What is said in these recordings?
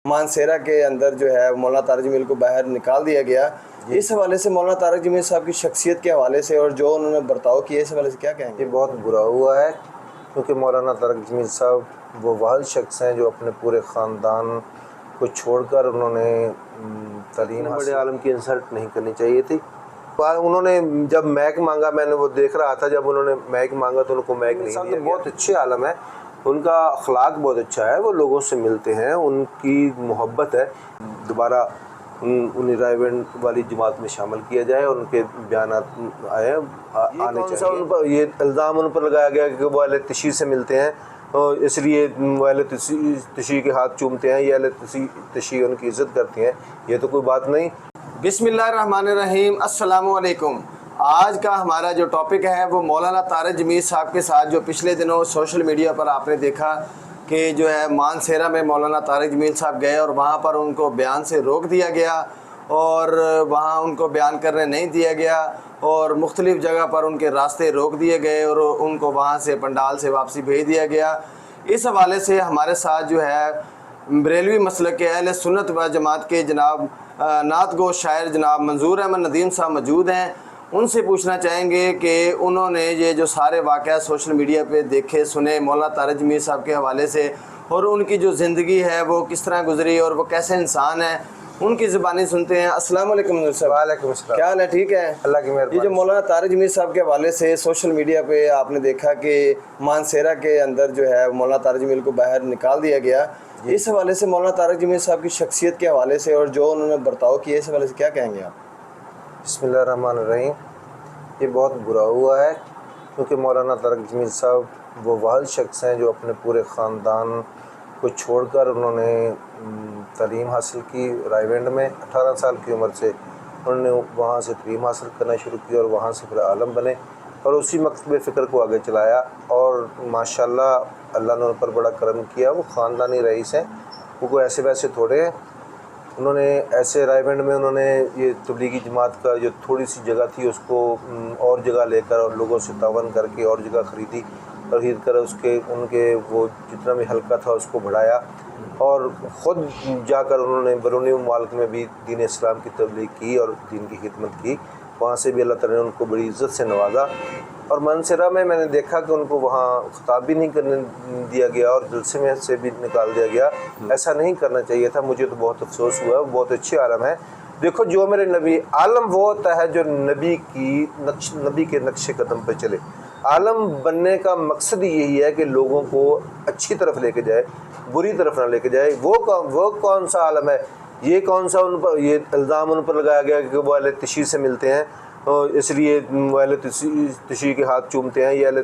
مانسیرا کے اندر جو ہے مولانا طارق جمیل کو باہر نکال دیا گیا، اس حوالے سے مولانا طارق جمیل صاحب کی شخصیت کے حوالے سے اور جو انہوں نے برتاؤ کیا اس حوالے سے کیا کہیں گے؟ یہ بہت برا ہوا ہے، کیونکہ مولانا طارق جمیل صاحب وہ واحد شخص ہیں جو اپنے پورے خاندان کو چھوڑ کر انہوں نے تعلیم بڑے عالم کی انسلٹ نہیں کرنی چاہیے تھی۔ انہوں نے جب میک مانگا، میں نے وہ دیکھ رہا تھا، جب انہوں نے میک مانگا تو ان کو میک نہیں دیا۔ بہت اچھے عالم ہے، ان کا اخلاق بہت اچھا ہے، وہ لوگوں سے ملتے ہیں، ان کی محبت ہے۔ دوبارہ انہیں رائے بینڈ والی جماعت میں شامل کیا جائے، ان کے بیانات آنے چاہیے۔ یہ الزام ان پر لگایا گیا کہ وہ اہل تشیع سے ملتے ہیں، اس لیے وہ اہل تشیع کے ہاتھ چومتے ہیں، یہ اہل تشیع ان کی عزت کرتی ہیں، یہ تو کوئی بات نہیں۔ بسم اللہ الرحمن الرحیم، السلام علیکم۔ آج کا ہمارا جو ٹاپک ہے وہ مولانا طارق جمیل صاحب کے ساتھ جو پچھلے دنوں سوشل میڈیا پر آپ نے دیکھا کہ جو ہے مانسیرا میں مولانا طارق جمیل صاحب گئے اور وہاں پر ان کو بیان سے روک دیا گیا اور وہاں ان کو بیان کرنے نہیں دیا گیا اور مختلف جگہ پر ان کے راستے روک دیے گئے اور ان کو وہاں سے پنڈال سے واپسی بھیج دیا گیا۔ اس حوالے سے ہمارے ساتھ جو ہے بریلوی مسلک کے اہل سنت و جماعت کے جناب نعت گو شاعر جناب منظور احمد ندیم صاحب موجود ہیں، ان سے پوچھنا چاہیں گے کہ انہوں نے یہ جو سارے واقعات سوشل میڈیا پہ دیکھے سنے مولانا طارق جمیل صاحب کے حوالے سے اور ان کی جو زندگی ہے وہ کس طرح گزری اور وہ کیسے انسان ہیں، ان کی زبانی سنتے ہیں۔ السلام علیکم منظور صاحب۔ وعلیکم السلام۔ کیا حال ہے؟ ٹھیک ہے، اللہ کی مہربانی۔ یہ جو مولانا طارق جمیل صاحب کے حوالے سے سوشل میڈیا پہ آپ نے دیکھا کہ مانسیرا کے اندر جو ہے مولانا طارق جمیل کو باہر نکال دیا گیا، اس حوالے سے مولانا طارق جمیل صاحب کی شخصیت کے حوالے سے اور جو انہوں نے برتاؤ کیا اس حوالے سے کیا کہیں گے آپ؟ بسم اللہ الرحمن الرحیم۔ یہ بہت برا ہوا ہے، کیونکہ مولانا طارق جمیل صاحب وہ واحد شخص ہیں جو اپنے پورے خاندان کو چھوڑ کر انہوں نے تعلیم حاصل کی رائے بینڈ میں۔ 18 سال کی عمر سے انہوں نے وہاں سے تعلیم حاصل کرنا شروع کی اور وہاں سے پھر عالم بنے اور اسی مکتب فکر کو آگے چلایا، اور ماشاءاللہ اللہ نے ان پر بڑا کرم کیا۔ وہ خاندانی رئیس ہیں، وہ کوئی ایسے ویسے تھوڑے ہیں۔ انہوں نے ایسے رائے بینڈ میں انہوں نے یہ تبلیغی جماعت کا جو تھوڑی سی جگہ تھی اس کو اور جگہ لے کر اور لوگوں سے تعاون کر کے اور جگہ خرید کر اس کے ان کے وہ جتنا بھی حلقہ تھا اس کو بڑھایا، اور خود جا کر انہوں نے بیرونی ممالک میں بھی دین اسلام کی تبلیغ کی اور دین کی خدمت کی، وہاں سے بھی اللہ تعالیٰ نے ان کو بڑی عزت سے نوازا۔ اور مانسیرا میں نے دیکھا کہ ان کو وہاں خطاب بھی نہیں کرنے دیا گیا اور جلسے میں سے بھی نکال دیا گیا۔ ایسا نہیں کرنا چاہیے تھا، مجھے تو بہت افسوس ہوا۔ وہ بہت اچھے عالم ہیں۔ دیکھو، جو میرے نبی عالم وہ ہوتا ہے جو نبی کے نقش قدم پہ چلے۔ عالم بننے کا مقصد یہی ہے کہ لوگوں کو اچھی طرف لے کے جائے، بری طرف نہ لے کے جائے۔ وہ کون سا عالم ہے؟ یہ کون سا ان پر یہ الزام ان پر لگایا گیا کہ وہ اہل تشیع سے ملتے ہیں، اس لیے وہ اہل تشیع کے ہاتھ چومتے ہیں، یہ اہل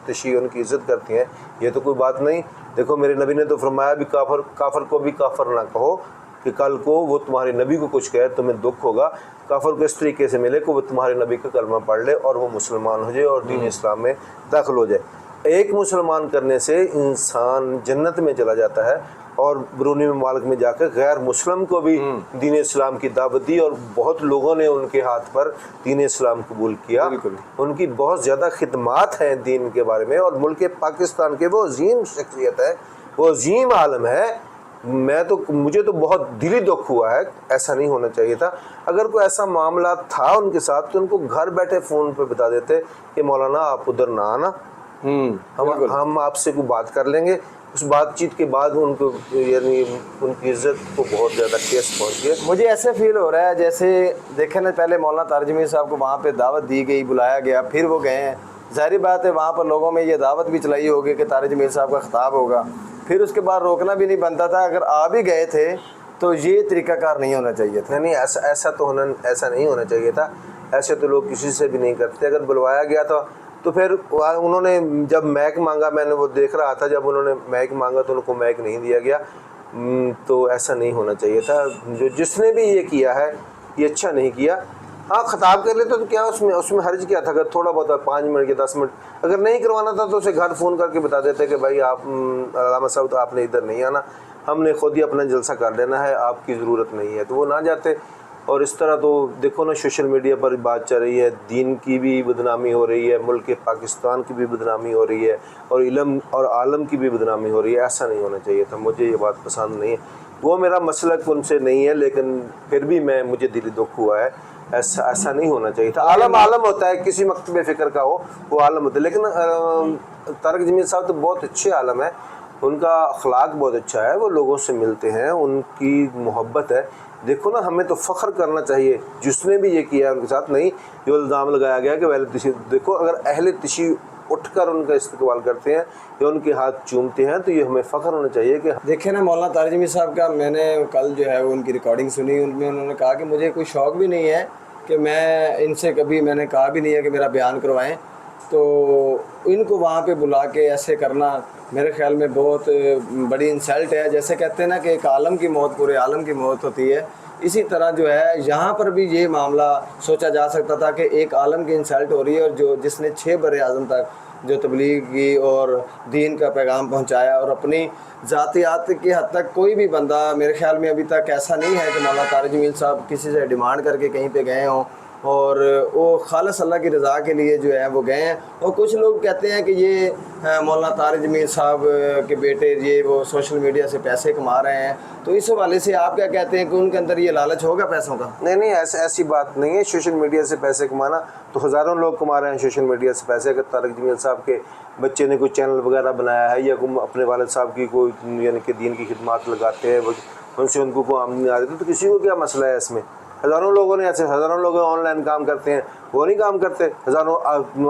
تشیع ان کی عزت کرتی ہیں، یہ تو کوئی بات نہیں۔ دیکھو، میرے نبی نے تو فرمایا بھی کافر کو بھی کافر نہ کہو، کہ کل کو وہ تمہارے نبی کو کچھ کہے تمہیں دکھ ہوگا۔ کافر کو اس طریقے سے ملے کہ وہ تمہارے نبی کا کلمہ پڑھ لے اور وہ مسلمان ہو جائے اور دین اسلام میں داخل ہو جائے۔ ایک مسلمان کرنے سے انسان جنت میں چلا جاتا ہے، اور بیرونی ممالک میں جا کر غیر مسلم کو بھی دین اسلام کی دعوت دی اور بہت لوگوں نے ان کے ہاتھ پر دین اسلام قبول کیا۔ ان کی بہت زیادہ خدمات ہیں دین کے بارے میں، اور ملک پاکستان کے وہ عظیم شخصیت ہے، وہ عظیم عالم ہے۔ مجھے تو بہت دلی دکھ ہوا ہے، ایسا نہیں ہونا چاہیے تھا۔ اگر کوئی ایسا معاملہ تھا ان کے ساتھ تو ان کو گھر بیٹھے فون پہ بتا دیتے کہ مولانا آپ ادھر نہ آنا، ہم آپ سے کوئی بات کر لیں گے۔ اس بات چیت کے بعد ان کو یعنی ان کی عزت کو بہت زیادہ ٹھیس پہنچ گیا۔ مجھے ایسے فیل ہو رہا ہے جیسے دیکھیں نا، پہلے مولانا طارق جمیل صاحب کو وہاں پہ دعوت دی گئی، بلایا گیا، پھر وہ گئے ہیں۔ ظاہری بات ہے وہاں پر لوگوں میں یہ دعوت بھی چلائی ہوگی کہ طارق جمیل صاحب کا خطاب ہوگا، پھر اس کے بعد روکنا بھی نہیں بنتا تھا۔ اگر آ بھی گئے تھے تو یہ طریقہ کار نہیں ہونا چاہیے تھا۔ نہیں، ایسا نہیں ہونا چاہیے تھا۔ ایسے تو لوگ کسی سے بھی نہیں کرتے۔ اگر بلوایا گیا تھا تو پھر انہوں نے جب میک مانگا، میں نے وہ دیکھ رہا تھا، جب انہوں نے میک مانگا تو ان کو میک نہیں دیا گیا، تو ایسا نہیں ہونا چاہیے تھا۔ جس نے بھی یہ کیا ہے یہ اچھا نہیں کیا۔ ہاں، خطاب کر لیتے تو کیا اس میں حرج کیا تھا؟ اگر تھوڑا بہت 5 منٹ یا 10 منٹ اگر نہیں کروانا تھا تو اسے گھر فون کر کے بتا دیتے کہ بھائی آپ علامہ صاحب تو آپ نے ادھر نہیں آنا، ہم نے خود ہی اپنا جلسہ کر لینا ہے، آپ کی ضرورت نہیں ہے، تو وہ نہ جاتے۔ اور اس طرح تو دیکھو نا، سوشل میڈیا پر بات چل رہی ہے، دین کی بھی بدنامی ہو رہی ہے، ملک پاکستان کی بھی بدنامی ہو رہی ہے، اور علم اور عالم کی بھی بدنامی ہو رہی ہے۔ ایسا نہیں ہونا چاہیے تھا، مجھے یہ بات پسند نہیں ہے۔ وہ میرا مسلک ان سے نہیں ہے، لیکن پھر بھی مجھے دلی دکھ ہوا ہے، ایسا نہیں ہونا چاہیے تھا۔ عالم ہوتا ہے، کسی مکتب فکر کا ہو وہ عالم ہوتا ہے، لیکن طارق جمیل صاحب تو بہت اچھے عالم ہیں، ان کا اخلاق بہت اچھا ہے، وہ لوگوں سے ملتے ہیں، ان کی محبت ہے۔ دیکھو نا، ہمیں تو فخر کرنا چاہیے جس نے بھی یہ کیا ہے ان کے ساتھ، نہیں جو الزام لگایا گیا کہ اہل تشیع، دیکھو اگر اہل تشیع اٹھ کر ان کا استقبال کرتے ہیں یا ان کے ہاتھ چومتے ہیں تو یہ ہمیں فخر ہونا چاہیے کہ دیکھیں نا مولانا طارق جمیل صاحب کا میں نے کل جو ہے وہ ان کی ریکارڈنگ سنی، ان میں انہوں نے کہا کہ مجھے کوئی شوق بھی نہیں ہے کہ میں ان سے کبھی، میں نے کہا بھی نہیں ہے کہ میرا بیان کروائیں، تو ان کو وہاں پہ بلا کے ایسے کرنا میرے خیال میں بہت بڑی انسلٹ ہے۔ جیسے کہتے ہیں نا کہ ایک عالم کی موت پورے عالم کی موت ہوتی ہے، اسی طرح جو ہے یہاں پر بھی یہ معاملہ سوچا جا سکتا تھا کہ ایک عالم کی انسلٹ ہو رہی ہے، اور جس نے 6 بر اعظم تک جو تبلیغ کی اور دین کا پیغام پہنچایا، اور اپنی ذاتیات کی حد تک کوئی بھی بندہ میرے خیال میں ابھی تک ایسا نہیں ہے کہ مولانا طارق جمیل صاحب کسی سے ڈیمانڈ کر کے کہیں پہ گئے ہوں، اور وہ خالص اللہ کی رضا کے لیے جو ہے وہ گئے ہیں۔ اور کچھ لوگ کہتے ہیں کہ یہ مولانا طارق جمیل صاحب کے بیٹے یہ وہ سوشل میڈیا سے پیسے کما رہے ہیں، تو اس حوالے سے آپ کیا کہتے ہیں کہ ان کے اندر یہ لالچ ہوگا پیسوں کا؟ نہیں ایسی بات نہیں ہے۔ سوشل میڈیا سے پیسے کمانا تو ہزاروں لوگ کما رہے ہیں سوشل میڈیا سے پیسے۔ اگر طارق جمیل صاحب کے بچے نے کوئی چینل وغیرہ بنایا ہے یا اپنے والد صاحب کی کوئی یعنی کہ دین کی خدمات لگاتے ہیں، ان سے ان کو کوئی آمدنی آ رہی ہے، تو کسی کو کیا مسئلہ ہے اس میں؟ ہزاروں لوگ آن لائن کام کرتے ہیں، وہ نہیں کام کرتے؟ ہزاروں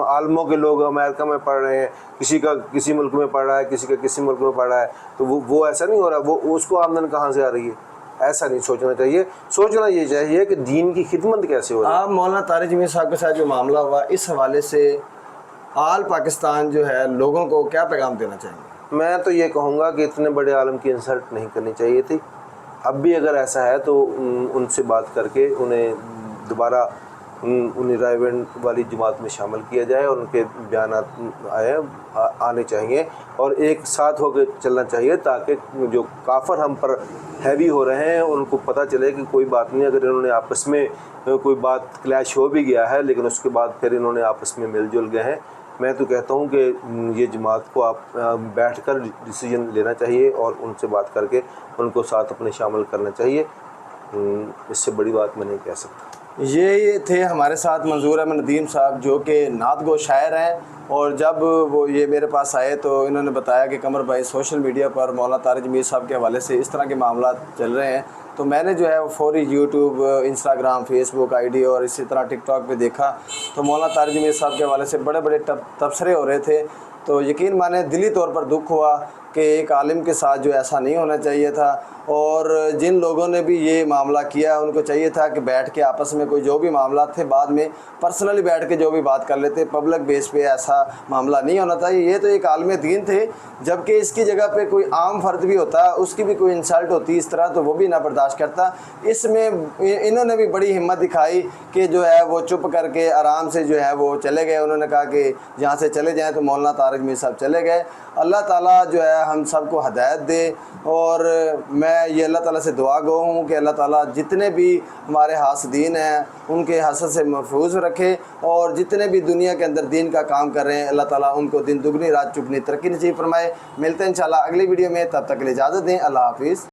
عالموں کے لوگ امریکہ میں پڑھ رہے ہیں، کسی کا کسی ملک میں پڑھ رہا ہے، کسی کا کسی ملک میں پڑھ رہا ہے، تو وہ ایسا نہیں ہو رہا، وہ اس کو آمدن کہاں سے آ رہی ہے؟ ایسا نہیں سوچنا چاہیے۔ سوچنا یہ چاہیے کہ دین کی خدمت کیسے ہو رہی ہے۔ آپ مولانا طارق جمیل صاحب کے ساتھ جو معاملہ ہوا، اس حوالے سے آل پاکستان جو ہے لوگوں کو کیا پیغام دینا چاہیں گے؟ میں تو یہ کہوں گا کہ اتنے بڑے عالم کی انسلٹ نہیں کرنی چاہیے تھی۔ اب بھی اگر ایسا ہے تو ان سے بات کر کے انہیں دوبارہ انہیں رائیونٹ والی جماعت میں شامل کیا جائے، اور ان کے بیانات آنے چاہیے، اور ایک ساتھ ہو کے چلنا چاہیے، تاکہ جو کافر ہم پر ہیوی ہو رہے ہیں ان کو پتہ چلے کہ کوئی بات نہیں، اگر انہوں نے آپس میں کوئی بات کلیش ہو بھی گیا ہے لیکن اس کے بعد پھر انہوں نے آپس میں مل جل گئے ہیں۔ میں تو کہتا ہوں کہ یہ جماعت کو آپ بیٹھ کر ڈیسیجن لینا چاہیے اور ان سے بات کر کے ان کو ساتھ اپنے شامل کرنا چاہیے۔ اس سے بڑی بات میں نہیں کہہ سکتا۔ یہ تھے ہمارے ساتھ منظور احمد ندیم صاحب، جو کہ نعت گو شاعر ہیں، اور جب وہ یہ میرے پاس آئے تو انہوں نے بتایا کہ قمر بھائی سوشل میڈیا پر مولانا طارق جمیل صاحب کے حوالے سے اس طرح کے معاملات چل رہے ہیں، تو میں نے جو ہے وہ فوری YouTube, Instagram, Facebook ID اور اسی طرح ٹک ٹاک پہ دیکھا، تو مولانا طارق جمیل صاحب کے حوالے سے بڑے بڑے تبصرے ہو رہے تھے، تو یقین مانیں دلی طور پر دکھ ہوا کہ ایک عالم کے ساتھ جو ایسا نہیں ہونا چاہیے تھا، اور جن لوگوں نے بھی یہ معاملہ کیا ان کو چاہیے تھا کہ بیٹھ کے آپس میں کوئی جو بھی معاملات تھے بعد میں پرسنلی بیٹھ کے جو بھی بات کر لیتے، پبلک بیس پہ ایسا معاملہ نہیں ہونا تھا۔ یہ تو ایک عالم دین تھے، جبکہ اس کی جگہ پہ کوئی عام فرد بھی ہوتا، اس کی بھی کوئی انسلٹ ہوتی اس طرح، تو وہ بھی نہ برداشت کرتا۔ اس میں انہوں نے بھی بڑی ہمت دکھائی کہ جو ہے وہ چپ کر کے آرام سے جو ہے وہ چلے گئے، انہوں نے کہا کہ جہاں سے چلے جائیں، تو مولانا طارق جمیل صاحب چلے گئے۔ اللہ تعالیٰ جو ہے ہم سب کو ہدایت دے، اور میں یہ اللہ تعالیٰ سے دعا گو ہوں کہ اللہ تعالیٰ جتنے بھی ہمارے حاسدین ہیں ان کے حسد سے محفوظ رکھے، اور جتنے بھی دنیا کے اندر دین کا کام کر رہے ہیں اللہ تعالیٰ ان کو دن دگنی رات چگنی ترقی نصیب فرمائے۔ ملتے ہیں انشاءاللہ اگلی ویڈیو میں، تب تک کے لیے اجازت دیں، اللہ حافظ۔